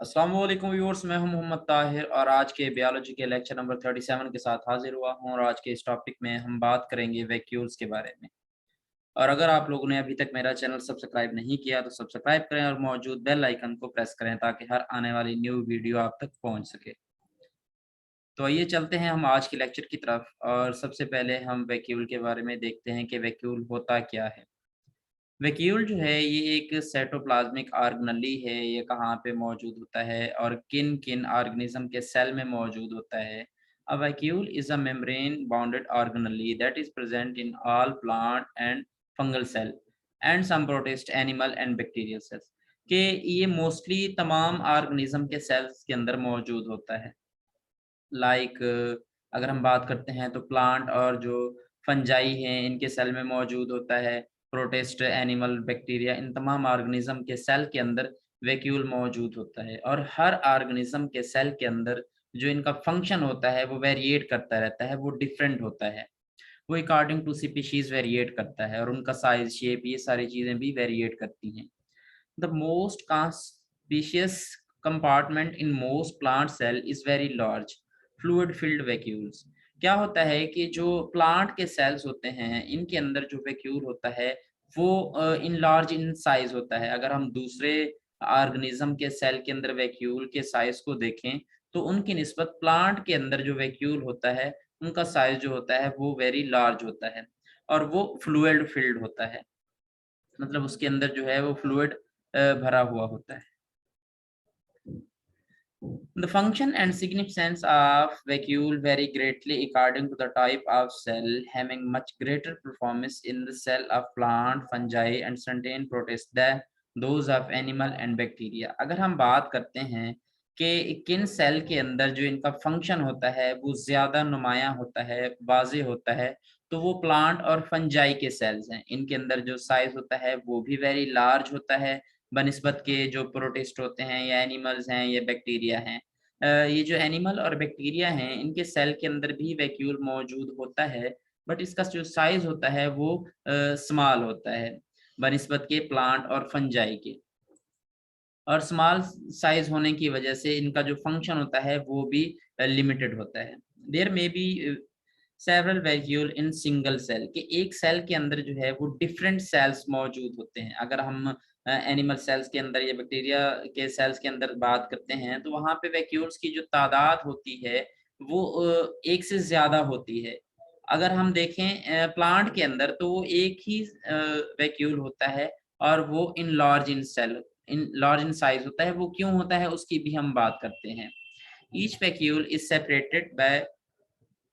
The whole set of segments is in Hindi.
अस्सलाम वालेकुम व्यूअर्स, मैं हूं मोहम्मद ताहिर और आज के बायोलॉजी के लेक्चर नंबर 37 के साथ हाजिर हुआ हूं। और आज के इस टॉपिक में हम बात करेंगे वैक्यूल्स के बारे में। और अगर आप लोगों ने अभी तक मेरा चैनल सब्सक्राइब नहीं किया तो सब्सक्राइब करें और मौजूद बेल आइकन को प्रेस करें ताकि हर आने वाली न्यू वीडियो आप तक पहुंच सके। तो आइए चलते हैं हम आज के लेक्चर की तरफ। और सबसे पहले हम वैक्यूल के बारे में देखते हैं कि वैक्यूल होता क्या है। वैक्यूल जो है ये एक साइटोप्लाज्मिक ऑर्गेनेली है। ये कहाँ पे मौजूद होता है और किन किन ऑर्गेनिज्म के सेल में मौजूद होता है। A vacuole is a membrane bounded organelle that is present in all plant and fungal cell and some protist animal and bacterial cells. के ये मोस्टली तमाम ऑर्गेनिज्म के सेल्स के अंदर मौजूद होता है। लाइक अगर हम बात करते हैं तो प्लांट और जो फंजाई हैं इनके सेल में मौजूद होता है। प्रोटिस्ट एनिमल बैक्टीरिया इन तमाम ऑर्गेनिज्म के सेल के अंदर वैक्यूल मौजूद होता है। और हर ऑर्गेनिज्म के सेल के अंदर जो इनका फंक्शन होता है वो वेरिएट करता रहता है, वो डिफरेंट होता है। वो अकॉर्डिंग टू स्पीशीज वेरिएट करता है और उनका साइज शेप ये सारी चीज़ें भी वेरिएट करती हैं। The most conspicuous compartment in most plant cell is very large fluid filled vacuoles। क्या होता है कि जो प्लांट के सेल्स होते हैं इनके अंदर जो वैक्यूल होता है वो इन लार्ज इन साइज होता है। अगर हम दूसरे ऑर्गेनिज्म के सेल के अंदर वैक्यूल के साइज को देखें तो उनकी निस्बत प्लांट के अंदर जो वैक्यूल होता है उनका साइज जो होता है वो वेरी लार्ज होता है और वो फ्लूइड फिल्ड होता है। मतलब उसके अंदर जो है वो फ्लूइड भरा हुआ होता है। The function and significance of vacuole vary greatly according to the type of cell, having much greater performance in the cell of plant, fungi and certain protists than those of animal and bacteria। अगर हम बात करते हैं कि किन सेल के अंदर जो इनका फंक्शन होता है वो ज़्यादा नुमायाँ होता है, वाज़ेह होता है, तो वो प्लांट और फंजाई के सेल्स हैं। इनके अंदर जो साइज़ होता है वो भी वेरी लार्ज होता है बनिस्बत के जो प्रोटिस्ट होते हैं या एनिमल्स हैं या बैक्टीरिया हैं। ये जो एनिमल और बैक्टीरिया हैं इनके सेल के अंदर भी वैक्यूल मौजूद होता है, बट इसका जो साइज होता है वो स्मॉल होता है बनिस्बत के प्लांट और फंजाई के। और स्मॉल साइज होने की वजह से इनका जो फंक्शन होता है वो भी लिमिटेड होता है। There may be several vacuole in single cell, कि एक सेल के अंदर जो है वो डिफरेंट सेल्स मौजूद होते हैं। अगर हम एनिमल सेल्स के अंदर या बैक्टीरिया के सेल्स के अंदर बात करते हैं तो वहाँ पे वैक्यूल्स की जो तादाद होती है वो एक से ज़्यादा होती है। अगर हम देखें प्लांट के अंदर तो वो एक ही वैक्यूल होता है और वो इन लार्ज इन साइज होता है। वो क्यों होता है उसकी भी हम बात करते हैं। Each vacuole is separated by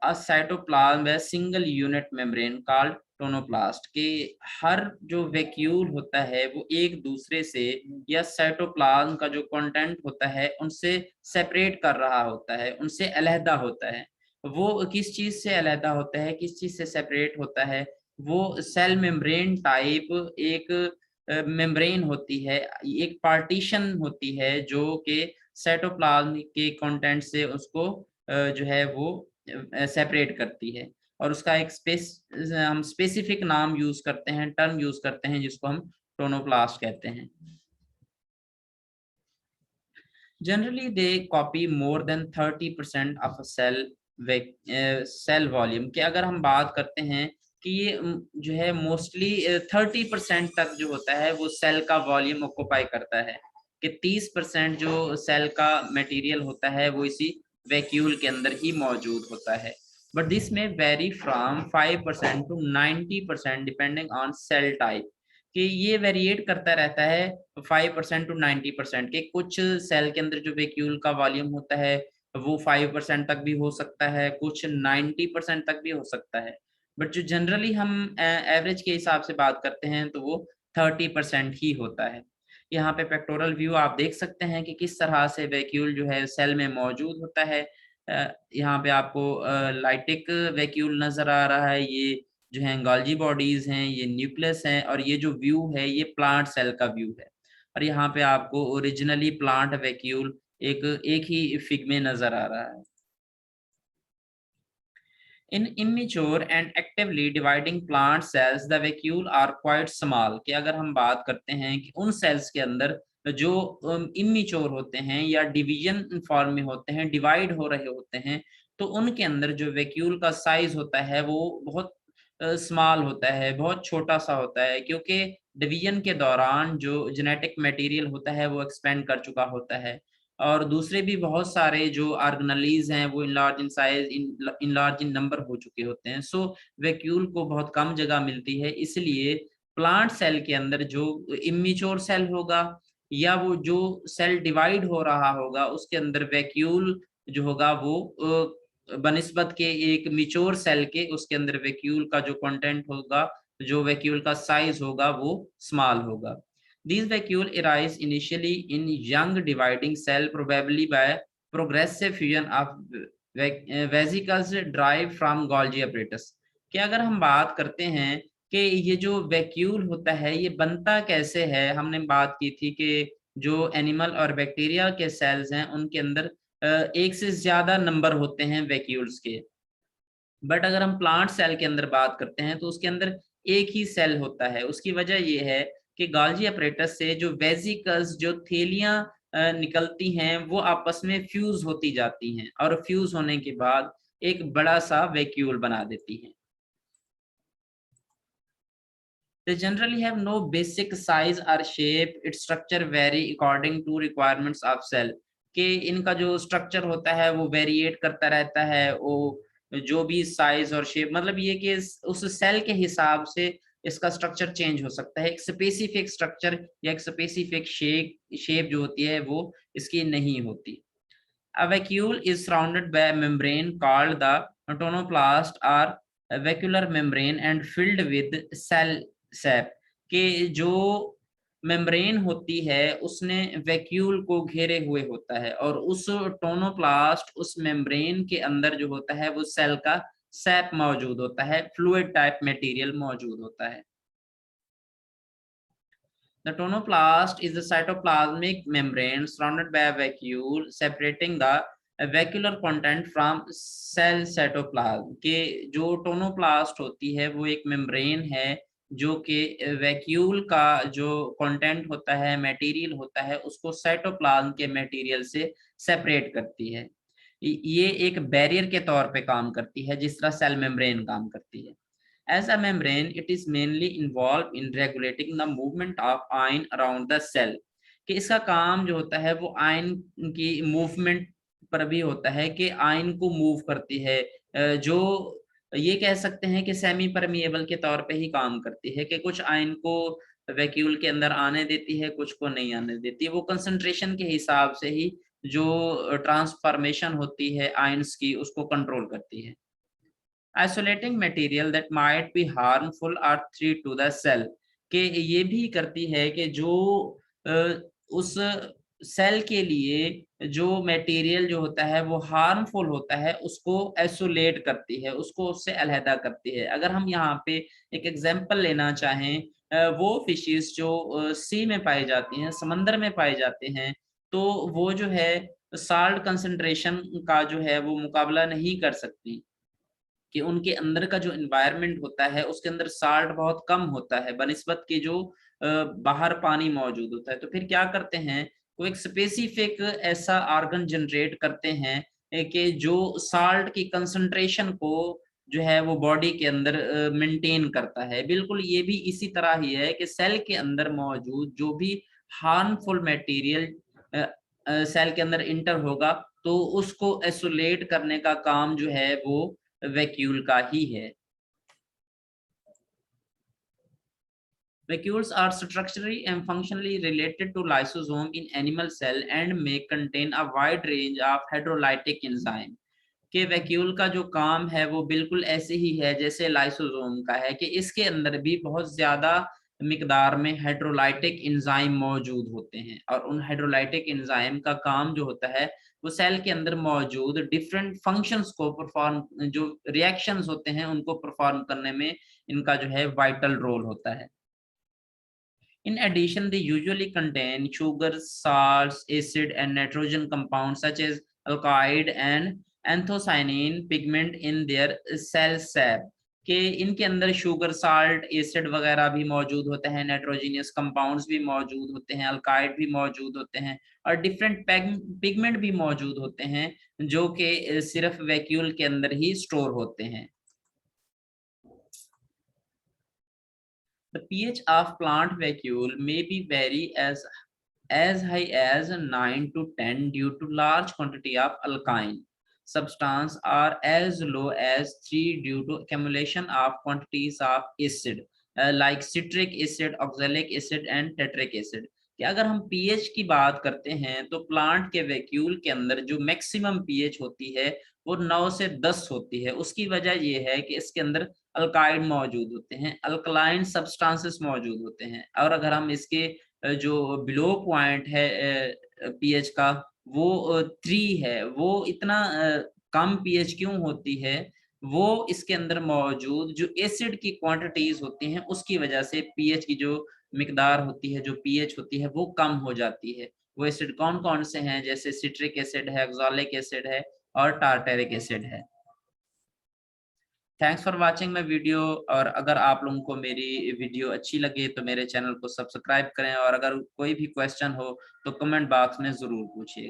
a cytoplasm व single unit membrane called tonoplast, के हर जो वैक्यूल होता है वो एक दूसरे से या साइटोप्लाज्म का जो कंटेंट होता है उनसे सेपरेट कर रहा होता है, उनसे अलहदा होता है। वो किस चीज़ से अलहदा होता है, किस चीज़ से सेपरेट होता है? वो सेल मेम्ब्रेन टाइप एक मेम्ब्रेन होती है, एक पार्टीशन होती है जो कि साइटोप्लाज्म के कंटेंट से उसको जो है वो सेपरेट करती है। और उसका एक हम स्पेसिफिक नाम यूज़ करते हैं, टर्म यूज़ करते हैं जिसको हम टोनोप्लास्ट कहते हैं। Generally, they copy more than 30% of a cell volume, कि अगर हम बात करते हैं कि ये जो है मोस्टली 30% तक जो होता है वो सेल का वॉल्यूम ऑक्यूपाई करता है, कि 30% जो सेल का मटेरियल होता है वो इसी वैक्यूल के अंदर ही मौजूद होता है। But this may vary from 5% to 90% depending on cell type, कि ये वेरिएट करता रहता है 5% टू 90% के। कुछ सेल के अंदर जो वैक्यूल का वॉल्यूम होता है वो 5% तक भी हो सकता है, कुछ 90% तक भी हो सकता है। बट जो जनरली हम एवरेज के हिसाब से बात करते हैं तो वो 30% ही होता है। यहाँ पे पेक्टोरल व्यू आप देख सकते हैं कि किस तरह से वैक्यूल जो है सेल में मौजूद होता है। यहाँ पे आपको लाइटिक वैक्यूल नज़र आ रहा है। ये जो है गोल्गी बॉडीज़ हैं, ये न्यूक्लियस हैं और ये जो व्यू है ये प्लांट सेल का व्यू है। और यहाँ पे आपको ओरिजिनली प्लांट वैक्यूल एक एक ही फिग में नज़र आ रहा है। In immature and actively dividing plant cells the vacuole are quite small, कि अगर हम बात करते हैं कि उन सेल्स के अंदर जो इमेच्योर होते हैं या डिवीजन फॉर्म में होते हैं, डिवाइड हो रहे होते हैं, तो उनके अंदर जो वैक्यूल का साइज होता है वो बहुत स्मॉल होता है, बहुत छोटा सा होता है, क्योंकि डिवीजन के दौरान जो जेनेटिक मटेरियल होता है वो एक्सपेंड कर चुका होता है। और दूसरे भी बहुत सारे जो ऑर्गेनेलीज हैं वो enlarge in size, enlarge in number हो चुके होते हैं। सो वैक्यूल को बहुत कम जगह मिलती है, इसलिए प्लांट सेल के अंदर जो इमेच्योर सेल होगा या वो जो सेल डिवाइड हो रहा होगा उसके अंदर वैक्यूल जो होगा वो बनिस्बत के एक मैच्योर सेल के उसके अंदर वैक्यूल का जो कंटेंट होगा, जो वैक्यूल का साइज होगा वो स्मॉल होगा। These vacuole arise initially in young dividing cell, probably by progressive fusion of vesicles derived from Golgi apparatus। कि अगर हम बात करते हैं कि ये जो वैक्यूल होता है ये बनता कैसे है, हमने बात की थी कि जो एनिमल और बैक्टीरिया के सेल्स हैं उनके अंदर एक से ज्यादा नंबर होते हैं वैक्यूल्स के। बट अगर हम प्लांट सेल के अंदर बात करते हैं तो उसके अंदर एक ही सेल होता है। उसकी वजह ये है कि गाल्जी अपरेटस से जो वेसिकल्स, जो थैलियां निकलती हैं वो आपस में फ्यूज होती जाती हैं और फ्यूज होने के बाद एक बड़ा सा वैक्यूल बना देती हैं। They generally have no basic size or shape. Its structure vary according to requirements of cell। कि इनका जो स्ट्रक्चर होता है वो वेरिएट करता रहता है, वो जो भी साइज और शेप, मतलब ये कि उस सेल के हिसाब से इसका स्ट्रक्चर चेंज हो सकता है। एक स्पेसिफिक स्ट्रक्चर या एक स्पेसिफिक शेप जो होती है वो इसकी नहीं होती। A vacuole is surrounded by a membrane called the tonoplast or vacuolar membrane and filled with cell sap। कि जो मेम्ब्रेन होती है उसने वैक्यूल को घेरे हुए होता है और उस टोनोप्लास्ट, उस मेम्ब्रेन के अंदर जो होता है वो सेल का सैप मौजूद होता है, फ्लूइड टाइप मटेरियल मौजूद होता है। The tonoplast is the cytoplasmic membrane surrounded by a vacuole separating the vacuolar content from cell cytoplasm। के जो टोनोप्लास्ट होती है वो एक मेम्ब्रेन है जो कि वैक्यूल का जो कंटेंट होता है, मटेरियल होता है, उसको साइटोप्लाज्म के मटेरियल से सेपरेट करती है। ये एक बैरियर के तौर पे काम करती है जिस तरह सेल मेम्ब्रेन काम करती है। As a membrane, it is mainly involved in regulating the movement of ion around the cell। कि इसका काम जो होता है वो आयन की मूवमेंट पर भी होता है कि आयन को मूव करती है। जो ये कह सकते हैं कि सेमी परमिएबल के तौर पे ही काम करती है, कि कुछ आयन को वैक्यूल के अंदर आने देती है, कुछ को नहीं आने देती है। वो कंसंट्रेशन के हिसाब से ही जो ट्रांसफॉर्मेशन होती है आयंस की उसको कंट्रोल करती है। Isolating material that might be harmful or threat to the cell। कि ये भी करती है कि जो उस सेल के लिए जो मटेरियल जो होता है वो हार्मफुल होता है उसको आइसोलेट करती है, उसको उससे अलहदा करती है। अगर हम यहाँ पे एक एग्जांपल लेना चाहें, वो फिशेस जो सी में पाई जाती हैं, समंदर में पाए जाते हैं, तो वो जो है साल्ट कंसंट्रेशन का जो है वो मुकाबला नहीं कर सकती, कि उनके अंदर का जो एनवायरनमेंट होता है उसके अंदर साल्ट बहुत कम होता है बनिस्बत के जो बाहर पानी मौजूद होता है। तो फिर क्या करते हैं, वो एक स्पेसिफिक ऐसा ऑर्गन जनरेट करते हैं कि जो साल्ट की कंसंट्रेशन को जो है वो बॉडी के अंदर मेंटेन करता है। बिल्कुल ये भी इसी तरह ही है कि सेल के अंदर मौजूद जो भी हार्मफुल मटेरियल सेल के अंदर इंटर होगा तो उसको आइसोलेट करने का काम जो है वो वैक्यूल का ही है। Vacuoles are structurally and functionally related to lysosome in animal cell and may contain a wide range of hydrolytic enzyme। कि वैक्यूल का जो काम है वो बिल्कुल ऐसे ही है जैसे लाइसोसोम का है, कि इसके अंदर भी बहुत ज्यादा मिकदार में हाइड्रोलाइटिक एंजाइम मौजूद होते हैं और उन हाइड्रोलाइटिक एंजाइम का काम जो होता है वो सेल के अंदर मौजूद डिफरेंट फंक्शंस को परफॉर्म, जो रिएक्शंस होते हैं उनको परफॉर्म करने में इनका जो है वाइटल रोल होता है। In addition, they usually contain sugar, salts, acid, and nitrogen compounds such as alkaloid and anthocyanin pigment in their cell sap। कि इनके अंदर शुगर, साल्ट, एसिड वगैरह भी मौजूद होते हैं, नाइट्रोजीनियस कंपाउंड्स भी मौजूद होते हैं, अल्काइड भी मौजूद होते हैं और डिफरेंट पिगमेंट भी मौजूद होते हैं जो कि सिर्फ वैक्यूल के अंदर ही स्टोर होते हैं। The pH of plant vacuole may be vary as high as 9 to 10 due to large quantity of alkyne substance or as low as 3 due to accumulation of quantities of acid like citric acid, oxalic acid and tetric acid। कि अगर हम pH की बात करते हैं तो प्लांट के वैक्यूल के अंदर जो मैक्सिमम pH होती है वो 9 से 10 होती है। उसकी वजह ये है कि इसके अंदर अल्काइड मौजूद होते हैं, अल्कलाइन सब्सटेंसेस मौजूद होते हैं। और अगर हम इसके जो बिलो पॉइंट है पीएच का वो 3 है, वो इतना कम पीएच क्यों होती है? वो इसके अंदर मौजूद जो एसिड की क्वांटिटीज होती हैं उसकी वजह से पीएच की जो मिकदार होती है, जो पीएच होती है वो कम हो जाती है। वो एसिड कौन-कौन से हैं? जैसे सिट्रिक एसिड है, ऑक्सैलिक एसिड है और टार्टेरिक एसिड है। Thanks for watching my video. और अगर आप लोगों को मेरी वीडियो अच्छी लगे तो मेरे चैनल को सब्सक्राइब करें और अगर कोई भी क्वेश्चन हो तो कमेंट बॉक्स में ज़रूर पूछिए।